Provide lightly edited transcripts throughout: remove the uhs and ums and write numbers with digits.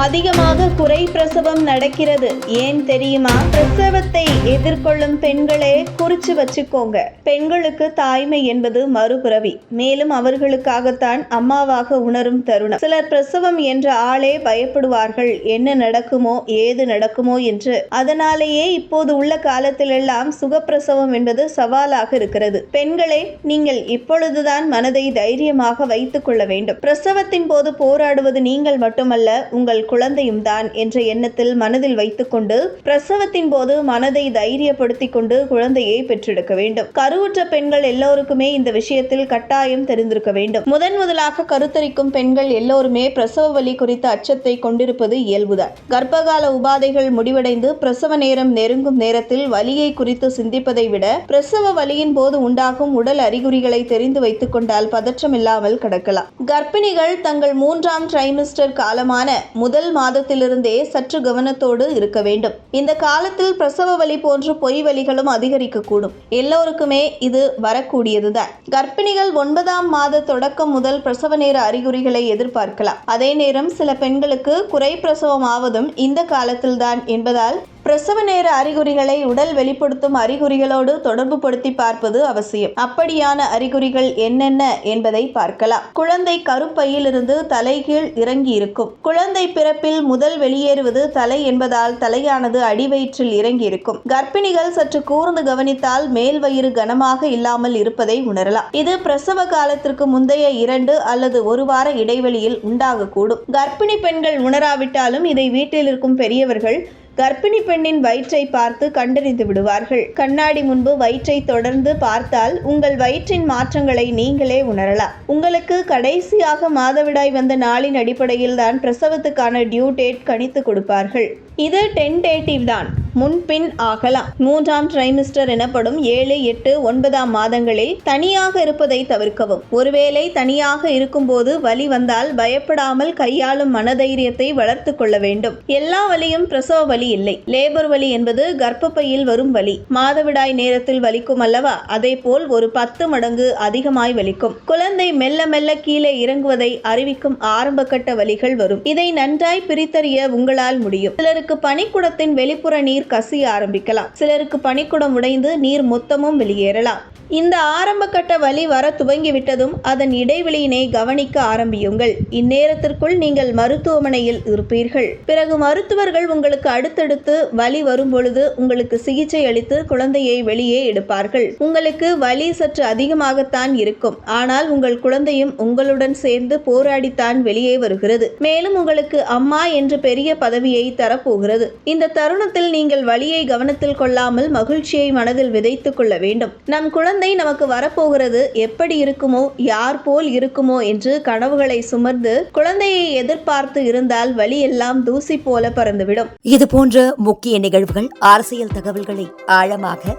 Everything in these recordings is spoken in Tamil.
அதிகமாக குறை பிரசவம் நடக்கிறது. ஏன் தெரியுமா? பிரசவத்தை எதிர்கொள்ளும் பெண்களே குறிச்சு வச்சுக்கோங்க. பெண்களுக்கு தாய்மை என்பது மறுபிறவி. மேலும் அவர்களுக்காகத்தான் அம்மாவாக உணரும் தருணம். சிலர் பிரசவம் என்ற ஆளே பயப்படுவார்கள், என்ன நடக்குமோ ஏது நடக்குமோ என்று. அதனாலேயே இப்போது உள்ள காலத்திலெல்லாம் சுகப்பிரசவம் என்பது சவாலாக இருக்கிறது. பெண்களே, நீங்கள் இப்பொழுதுதான் மனதை தைரியமாக வைத்துக் கொள்ள வேண்டும். பிரசவத்தின் போது போராடுவது நீங்கள் மட்டுமல்ல, உங்கள் குழந்தையும் தான் என்ற எண்ணத்தில் மனதில் வைத்துக்கொண்டு பிரசவத்தின் போது மனதை தைரியப்படுத்திக் கொண்டு குழந்தையை பெற்றெடுக்க வேண்டும். கருவுற்ற பெண்கள் எல்லோருக்குமே இந்த விஷயத்தில் கட்டாயம் தெரிந்திருக்க வேண்டும். முதலாக கருத்தரிக்கும் பெண்கள் எல்லோருமே பிரசவ வலி குறித்த அச்சத்தை கொண்டிருப்பது இயல்புதான். கர்ப்பகால உபாதைகள் முடிவடைந்து பிரசவ நேரம் நெருங்கும் நேரத்தில் வலியை குறித்து சிந்திப்பதை விட பிரசவ வலியின் போது உண்டாகும் உடல் அறிகுறிகளை தெரிந்து வைத்துக் கொண்டால் பதற்றம் இல்லாமல் கிடக்கலாம். கர்ப்பிணிகள் தங்கள் 3ஆம் ட்ரைமிஸ்டர் காலமான முதல் மாதத்திலிருந்தே சற்று கவனத்தோடு இருக்க வேண்டும். இந்த காலத்தில் பிரசவ வலி போன்று பொய் வலிகளும் அதிகரிக்கக்கூடும். எல்லோருக்குமே இது வரக்கூடியதுதான். கர்ப்பிணிகள் 9ஆம் மாத தொடக்கம் முதல் பிரசவ நேர அறிகுறிகளை எதிர்பார்க்கலாம். அதே நேரம் சில பெண்களுக்கு குறை பிரசவம் ஆவதும் இந்த காலத்தில்தான் என்பதால் பிரசவ நேர அறிகுறிகளை உடல் வெளிப்படுத்தும் அறிகுறிகளோடு தொடர்பு படுத்தி பார்ப்பது அவசியம். அப்படியான அறிகுறிகள் என்னென்ன என்பதை பார்க்கலாம். குழந்தை கருப்பையிலிருந்து தலைகீழ் இறங்கி இருக்கும். குழந்தை பிறப்பில் முதல் வெளியேறுவது தலை என்பதால் தலையானது அடிவயிற்றில் இறங்கி இருக்கும். கர்ப்பிணிகள் சற்று கூர்ந்து கவனித்தால் மேல் வயிறு கனமாக இல்லாமல் இருப்பதை உணரலாம். இது பிரசவ காலத்திற்கு முந்தைய 2 அல்லது 1 வார இடைவெளியில் உண்டாகக்கூடும். கர்ப்பிணி பெண்கள் உணராவிட்டாலும் இதை வீட்டில் இருக்கும் பெரியவர்கள் கர்ப்பிணி பெண்ணின் வயிற்றை பார்த்து கண்டறிந்து விடுவார்கள். கண்ணாடி முன்பு வயிற்றை தொடர்ந்து பார்த்தால் உங்கள் வயிற்றின் மாற்றங்களை நீங்களே உணரலாம். உங்களுக்கு கடைசியாக மாதவிடாய் வந்த நாளின் அடிப்படையில் தான் பிரசவத்துக்கான டியூ டேட் கணித்து கொடுப்பார்கள். இது டென்டேட்டிவ் தான், முன்பின் ஆகலாம். 3ஆம் ட்ரைமிஸ்டர் எனப்படும் 7, 8, 9ஆம் மாதங்களில் தனியாக இருப்பதை தவிர்க்கவும். ஒருவேளை தனியாக இருக்கும்போது வலி வந்தால் பயப்படாமல் கையாளும் மனதைரியத்தை வளர்த்து கொள்ள வேண்டும். எல்லா வலியும் பிரசவ வலி இல்லை. லேபர் வலி என்பது கர்ப்பப்பையில் வரும் வலி. மாதவிடாய் நேரத்தில் வலிக்கும் அல்லவா, அதே போல் ஒரு 10 மடங்கு அதிகமாய் வலிக்கும். குழந்தை மெல்ல மெல்ல கீழே இறங்குவதை அறிவிக்கும் ஆரம்ப கட்ட வலிகள் வரும். இதை நன்றாய் பிரித்தறிய உங்களால் முடியும். சிலருக்கு பனிக்குடத்தின் வெளிப்புற நீர் கசிய ஆரம்பிக்கலாம். சிலருக்கு பனிக்குடம் உடைந்து நீர் மொத்தமும் வெளியேறலாம். இந்த ஆரம்ப கட்ட வலி வர துவங்கிவிட்டதும் அதன் இடைவெளியினை கவனிக்க ஆரம்பியுங்கள். இந்நேரத்திற்குள் நீங்கள் மருத்துவமனையில் இருப்பீர்கள். பிறகு மருத்துவர்கள் உங்களுக்கு அடுத்தடுத்து வலி வரும் பொழுது உங்களுக்கு சிகிச்சை அளித்து குழந்தையை வெளியே எடுப்பார்கள். உங்களுக்கு வலி சற்று அதிகமாகத்தான் இருக்கும். ஆனால் உங்கள் குழந்தையும் உங்களுடன் சேர்ந்து போராடித்தான் வெளியே வருகிறது. மேலும் உங்களுக்கு அம்மா என்ற பெரிய பதவியை தரப்போகிறது. இந்த தருணத்தில் நீங்கள் வலியை கவனத்தில் கொள்ளாமல் மகிழ்ச்சியை மனதில் விதைத்துக் கொள்ள வேண்டும். நம் குழந்தை நமக்கு வரப்போகிறது, எப்படி இருக்குமோ யார் போல் இருக்குமோ என்று கனவுகளை சுமர்ந்து குழந்தையை எதிர்பார்த்து இருந்தால் வலி எல்லாம் தூசி போல பறந்துவிடும். இது போன்ற முக்கிய நிகழ்வுகள், அரசியல் தகவல்களை ஆழமாக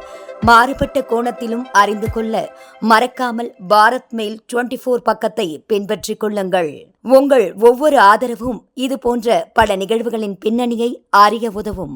மாறுபட்ட கோணத்திலும் அறிந்து கொள்ள மறக்காமல் பாரத் மெயில் 24 பக்கத்தை பின்பற்றிக் கொள்ளுங்கள். உங்கள் ஒவ்வொரு ஆதரவும் இது போன்ற பல நிகழ்வுகளின் பின்னணியை அறிய உதவும்.